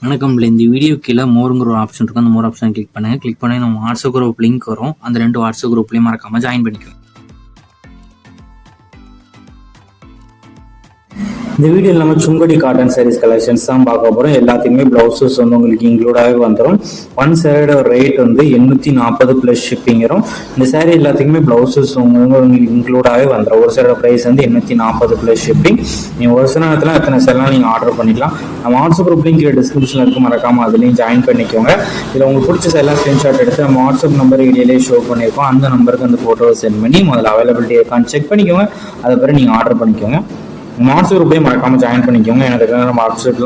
வணக்கம். இந்த வீடியோ கீழே மோருங்கிற ஒரு ஆப்ஷன் இருக்கும். அந்த மோர் ஆப்ஷன் கிளிக் பண்ணுங்கள். கிளிக் பண்ணி நம்ம வாட்ஸ்அப் குரூப் லிங்க் வரும். அந்த 2 வாட்ஸ்அப் குரூப்லேயும் மறக்காமல் ஜாயின் பண்ணிக்கோங்க. இந்த வீடியோவில் நம்ம சுங்கடி காட்டன் சாரீஸ் கலெக்ஷன்ஸ் தான் பார்க்க போகிறோம். எல்லாத்துக்குமே ப்ளவுசஸ் வந்து உங்களுக்கு இன்க்ளூடாகவே வந்துடும். ஒன் சேரோட ரேட் வந்து 840 ப்ளஸ் ஷிப்பிங் வரும். இந்த சாரீ எல்லாத்துக்குமே ப்ளவுசஸ் உங்களுக்கு இன்க்ளூடாகவே வந்துடும். ஒரு சேரோட ப்ரைஸ் வந்து 840 ப்ளஸ் ஷிப்பிங். நீங்கள் ஒரு சில நேரத்தில் எத்தனை சேரலாம் நீங்கள் ஆர்டர் பண்ணிக்கலாம். நம்ம வாட்ஸ்அப் குரூப் லிங்க் டிஸ்கிரிப்ஷனில் இருக்க மறக்காமல் அதுலேயும் ஜாயின் பண்ணிக்கோங்க. இதில் உங்களுக்கு பிடிச்ச எல்லாம் ஸ்க்ரீன்ஷாட் எடுத்து நம்ம வாட்ஸ்அப் நம்பர் வீடியோலேயே ஷோ பண்ணியிருக்கோம். அந்த நம்பருக்கு அந்த ஃபோட்டோவை சென்ட் பண்ணி முதல்ல அவைலபிலிட்டி இருக்கான்னு செக் பண்ணிக்கோங்க. அதை பிறகு நீங்கள் ஆர்டர் பண்ணிக்கோங்க. வாட்ஸ்அப் குரூப்லேயே மறக்காமல் ஜாயின் பண்ணிக்கோங்க. எனக்கு நம்ம வாட்ஸ்அப்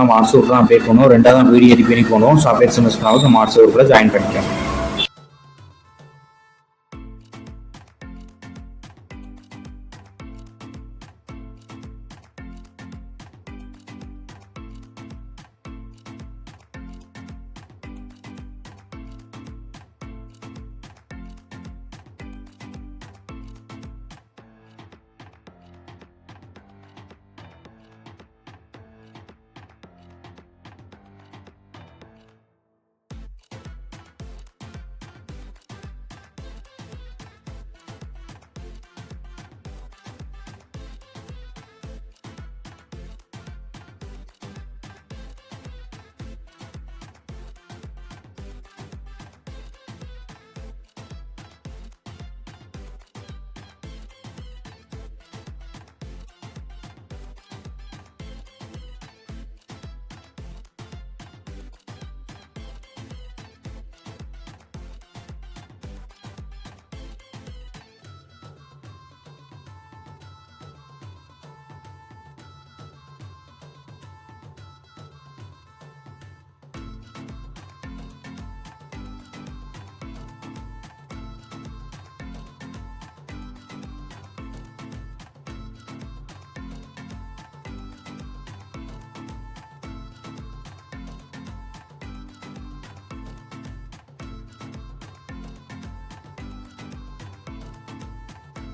தான் அப்டேட் பண்ணுவோம். 2வது வீடியோ எடிட் பண்ணி போடுவோம். ஸோ அப்டேட்ஸ் மிஸ் பண்ணாலும் நம்ம வாட்ஸ்அப் குரூப்பில் ஜாயின் பண்ணிக்கோங்க.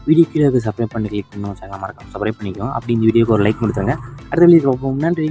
வீடியோ கீழே சப்ஸ்கிரைப் பண்ணி கிளிக் பண்ணணும். சேனல் மறக்காமல் சப்ஸ்கிரைப் பண்ணிக்கோங்க. அப்படி இந்த வீடியோக்கு ஒரு லைக் கொடுத்துருங்க. அடுத்த வீடியோ பார்ப்போம். நன்றி.